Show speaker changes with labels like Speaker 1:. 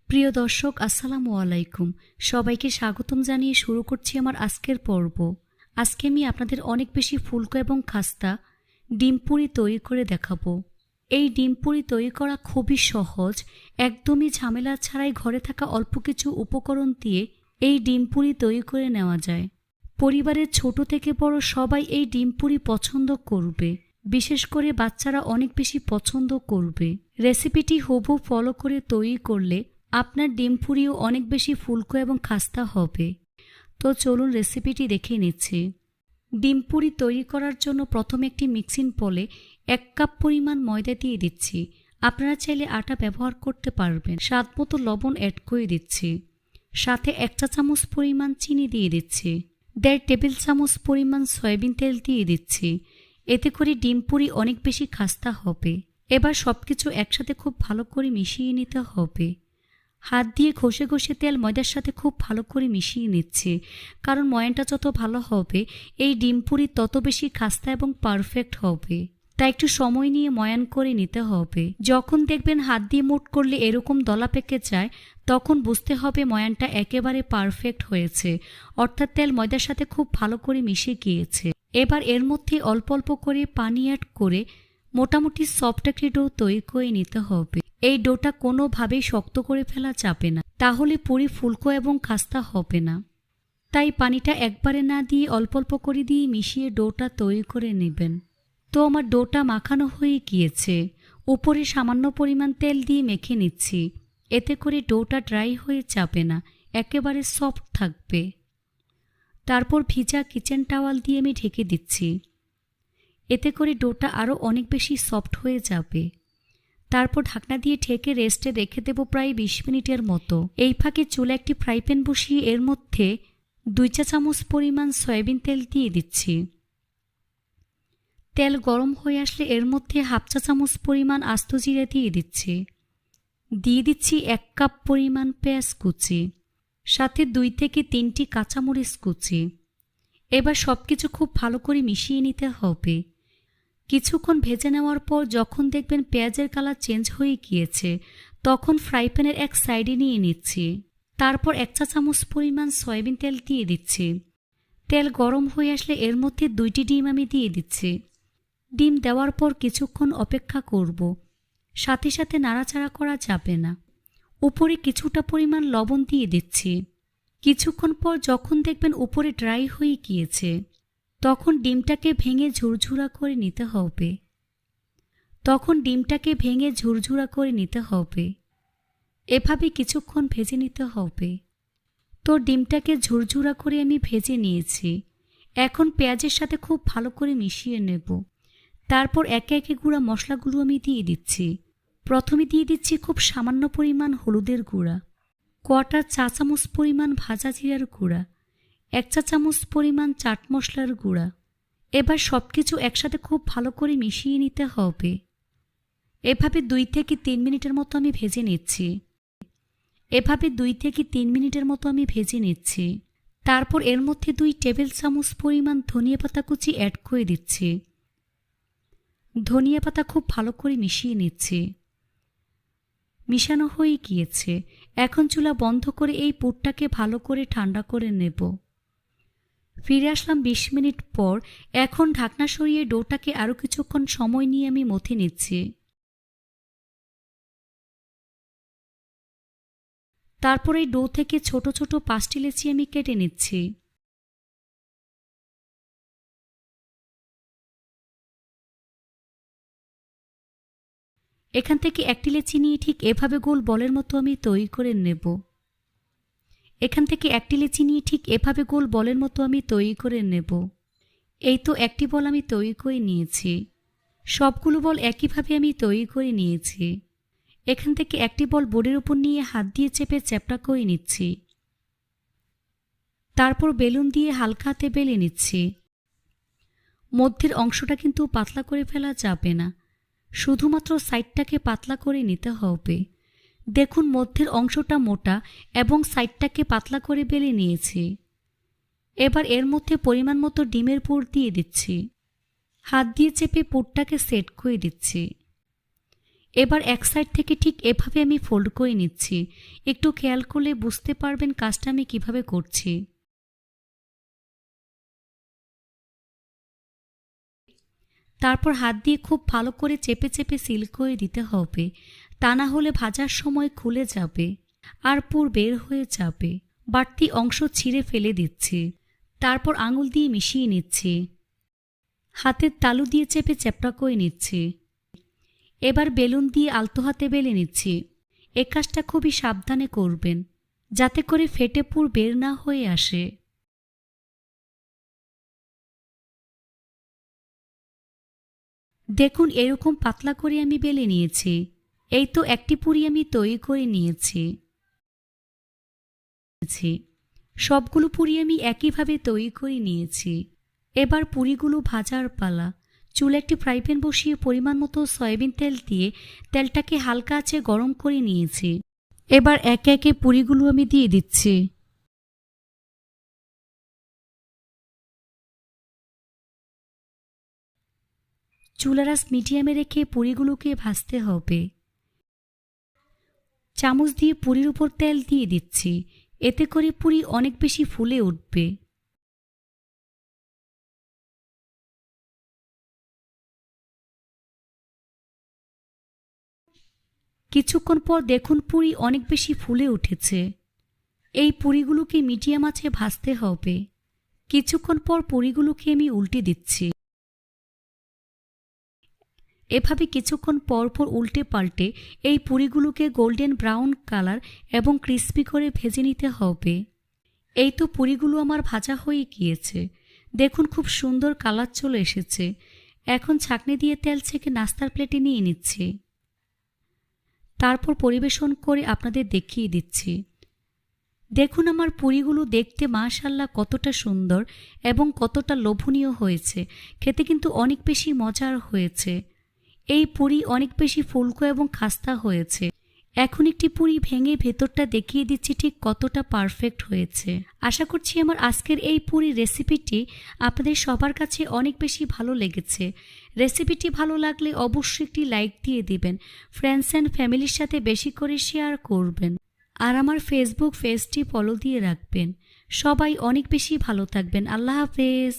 Speaker 1: প্রিয় দর্শক আসসালামু আলাইকুম। সবাইকে স্বাগতম জানিয়ে শুরু করছি আমার আজকের পর্ব। আজকে আমি আপনাদের অনেক বেশি ফুলকো এবং খাস্তা ডিম পুরি তৈরি করে দেখাবো। এই ডিম পুরি তৈরি করা খুবই সহজ, একদমই ঝামেলা ছাড়াই ঘরে থাকা অল্প কিছু উপকরণ দিয়ে এই ডিম পুরি তৈরি করে নেওয়া যায়। পরিবারের ছোট থেকে বড় সবাই এই ডিম পুরি পছন্দ করবে, বিশেষ করে বাচ্চারা অনেক বেশি পছন্দ করবে। রেসিপিটি হুবহু ফলো করে তৈরি করলে আপনার ডিম পুরিও অনেক বেশি ফুলকো এবং খাস্তা হবে। তো চলুন রেসিপিটি দেখে নিচ্ছি। ডিম পুরি তৈরি করার জন্য প্রথমে একটি মিক্সিং বলে 1 কাপ পরিমাণ ময়দা দিয়ে দিচ্ছি। আপনারা চাইলে আটা ব্যবহার করতে পারবেন। স্বাদমতো লবণ অ্যাড করে দিচ্ছি, সাথে 1 চা চামচ পরিমাণ চিনি দিয়ে দিচ্ছি। 1.5 টেবিল চামচ পরিমাণ সয়াবিন তেল দিয়ে দিচ্ছি। এতে করে ডিম পুরি অনেক বেশি খাস্তা হবে। এবার সবকিছু একসাথে খুব ভালো করে মিশিয়ে নিতে হবে। হাত দিয়ে ঘষে ঘষে তেল ময়দার সাথে খুব ভালো করে মিশিয়ে নিচ্ছে, কারণ ময়ানটা যত ভালো হবে এই ডিম পুরি তত বেশি খাস্তা এবং পারফেক্ট হবে। তাই একটু সময় নিয়ে ময়ান করে নিতে হবে। যখন দেখবেন হাত দিয়ে মুঠ করলে এরকম দলা পেকে যায়, তখন বুঝতে হবে ময়ানটা একেবারে পারফেক্ট হয়েছে, অর্থাৎ তেল ময়দার সাথে খুব ভালো করে মিশে গিয়েছে। এবার এর মধ্যে অল্প অল্প করে পানি অ্যাড করে মোটামুটি সফট একটি ডো তৈরি করে নিতে হবে। এই ডোটা কোনোভাবেই শক্ত করে ফেলা যাবে না, তাহলে পুরি ফুলকো এবং খাস্তা হবে না। তাই পানিটা একবারে না দিয়ে অল্প অল্প করে দিয়ে মিশিয়ে ডোটা তৈরি করে নেবেন। তো আমার ডোটা মাখানো হয়ে গিয়েছে। উপরে সামান্য পরিমাণ তেল দিয়ে মেখে নিচ্ছি, এতে করে ডোটা ড্রাই হয়ে যাবে না, একেবারে সফট থাকবে। তারপর ভিজা কিচেন টাওয়াল দিয়ে আমি ঢেকে দিচ্ছি, এতে করে ডোটা আরও অনেক বেশি সফট হয়ে যাবে। তারপর ঢাকনা দিয়ে ঢেকে রেস্টে রেখে দেব প্রায় 20 মিনিটের মতো। এই ফাঁকে চুলে একটি ফ্রাই প্যান বসিয়ে এর মধ্যে 2 চা চামচ পরিমাণ সয়াবিন তেল দিয়ে দিচ্ছি। তেল গরম হয়ে আসলে এর মধ্যে 1/2 চা চামচ পরিমাণ আস্ত জিরা দিয়ে দিচ্ছি 1 কাপ পরিমাণ পেঁয়াজ কুচি, সাথে 2 থেকে 3টি কাঁচামরিচ কুচি। এবার সবকিছু খুব ভালো করে মিশিয়ে নিতে হবে। কিছুক্ষণ ভেজে নেওয়ার পর যখন দেখবেন পেঁয়াজের কালার চেঞ্জ হয়ে গিয়েছে, তখন ফ্রাই প্যানের এক সাইডে নিয়ে নিচ্ছি। তারপর 1 চা চামচ পরিমাণ সয়াবিন তেল দিয়ে দিচ্ছি। তেল গরম হয়ে আসলে এর মধ্যে 2টি ডিম আমি দিয়ে দিচ্ছি। ডিম দেওয়ার পর কিছুক্ষণ অপেক্ষা করব, সাথে সাথে নাড়াচাড়া করা যাবে না। উপরে কিছুটা পরিমাণ লবণ দিয়ে দিচ্ছি। কিছুক্ষণ পর যখন দেখবেন উপরে ড্রাই হয়ে গিয়েছে, তখন ডিমটাকে ভেঙে ঝুরঝুরা করে নিতে হবে। এভাবে কিছুক্ষণ ভেজে নিতে হবে। তো ডিমটাকে ঝুরঝুরা করে আমি ভেজে নিয়েছি। এখন পেঁয়াজের সাথে খুব ভালো করে মিশিয়ে নেব। তারপর একে একে গুঁড়া মশলাগুলো আমি দিয়ে দিচ্ছি। প্রথমে দিয়ে দিচ্ছি খুব সামান্য পরিমাণ হলুদের গুঁড়া, 1/4 চা চামচ পরিমাণ ভাজা জিরার গুঁড়া, 1 চা চামচ পরিমাণ চাট মশলার গুঁড়া। এবার সবকিছু একসাথে খুব ভালো করে মিশিয়ে নিতে হবে। এভাবে 2 থেকে 3 মিনিটের মতো আমি ভেজে নিচ্ছি। তারপর এর মধ্যে 2 টেবিল চামচ পরিমাণ ধনিয়া পাতা কুচি অ্যাড করে দিচ্ছি। ধনিয়া পাতা খুব ভালো করে মিশিয়ে নিচ্ছি। মিশানো হয়ে গিয়েছে। এখন চুলা বন্ধ করে এই পুরটাকে ভালো করে ঠান্ডা করে নেব। ফিরে আসলাম 20 মিনিট পর। এখন ঢাকনা সরিয়ে ডোটাকে আরও কিছুক্ষণ সময় নিয়ে আমি মথে নিচ্ছি। তারপর এই ডো থেকে ছোট ছোট 5টি লেচি আমি কেটে নিচ্ছি। এখান থেকে একটি লেচি নিয়ে ঠিক এভাবে গোল বলের মতো আমি তৈরি করে নেব। এই তো একটি বল আমি তৈরি করে নিয়েছি। সবগুলো বল একইভাবে আমি তৈরি করে নিয়েছি। এখান থেকে একটি বল বোর্ডের উপর নিয়ে হাত দিয়ে চেপে চ্যাপটা করে নিচ্ছি। তারপর বেলুন দিয়ে হালকা হাতে বেলে নিচ্ছি। মধ্যের অংশটা কিন্তু পাতলা করে ফেলা যাবে না, শুধুমাত্র সাইডটাকে পাতলা করে নিতে হবে। দেখুন মধ্যের অংশটা মোটা এবং সাইডটাকে পাতলা করে বেলে নিয়েছি। এবার এর মধ্যে পরিমাণ মতো ডিমের পুর দিয়ে দিচ্ছি। হাত দিয়ে চেপে পুরটাকে সেট করে দিচ্ছি। এবার এক সাইড থেকে ঠিক এভাবে আমি ফোল্ড করে নিচ্ছি। একটু খেয়াল করলে বুঝতে পারবেন কাজটা আমি কিভাবে করছি। তারপর হাত দিয়ে খুব ভালো করে চেপে চেপে সিল করে দিতে হবে, তা না হলে ভাজার সময় খুলে যাবে আর পুর বের হয়ে যাবে। বাড়তি অংশ ছিঁড়ে ফেলে দিচ্ছি। তারপর আঙুল দিয়ে মিশিয়ে নিচ্ছি। হাতের তালু দিয়ে চেপে চ্যাপটা করে নিচ্ছি। এবার বেলুন দিয়ে আলতো হাতে বেলে নিচ্ছি। এ কাজটা খুবই সাবধানে করবেন, যাতে করে ফেটে পুর বের না হয়ে আসে। দেখুন এরকম পাতলা করে আমি বেলে নিয়েছি। এই তো একটি পুরি আমি তৈরি করে নিয়েছি। সবগুলো পুরি আমি একইভাবে তৈরি করে নিয়েছি। এবার পুরিগুলো ভাজার পালা। চুলে একটি ফ্রাই প্যান বসিয়ে পরিমাণ মতো সয়াবিন তেল দিয়ে তেলটাকে হালকা আঁচে গরম করে নিয়েছি। এবার একে একে পুরিগুলো আমি দিয়ে দিচ্ছি। চুলার আঁচ মিডিয়ামে রেখে পুরিগুলোকে ভাজতে হবে। চামচ দিয়ে পুরির উপর তেল দিয়ে দিচ্ছি, এতে করে পুরি অনেক বেশি ফুলে উঠবে। কিছুক্ষণ পর দেখুন পুরি অনেক বেশি ফুলে উঠেছে। এই পুরিগুলোকে মিডিয়াম আঁচে ভাজতে হবে। কিছুক্ষণ পর পুরিগুলোকে আমি উল্টে দিচ্ছি। এভাবে কিছুক্ষণ পর পর উল্টে পাল্টে এই পুরিগুলোকে গোল্ডেন ব্রাউন কালার এবং ক্রিস্পি করে ভেজে নিতে হবে। এই তো পুরিগুলো আমার ভাজা হয়ে গিয়েছে। দেখুন খুব সুন্দর কালার চলে এসেছে। এখন ছাঁকনি দিয়ে তেল ছেঁকে নাস্তার প্লেটে নিয়ে নিচ্ছি। তারপর পরিবেশন করে আপনাদের দেখিয়ে দিচ্ছি। দেখুন আমার পুরিগুলো দেখতে মাশাআল্লাহ কতটা সুন্দর এবং কতটা লোভনীয় হয়েছে। খেতে কিন্তু অনেক বেশি মজার হয়েছে। এই পুরি অনেক বেশি ফুলকো এবং খাস্তা হয়েছে। এখন একটি পুরি ভেঙে ভেতরটা দেখিয়ে দিচ্ছি ঠিক কতটা পারফেক্ট হয়েছে। আশা করছি আমার আজকের এই পুরি রেসিপিটি আপনাদের সবার কাছে অনেক বেশি ভালো লেগেছে। রেসিপিটি ভালো লাগলে অবশ্যই একটি লাইক দিয়ে দিবেন। ফ্রেন্ডস অ্যান্ড ফ্যামিলির সাথে বেশি করে শেয়ার করবেন। আর আমার ফেসবুক পেজটি ফলো দিয়ে রাখবেন। সবাই অনেক বেশি ভালো থাকবেন। আল্লাহ হাফেজ।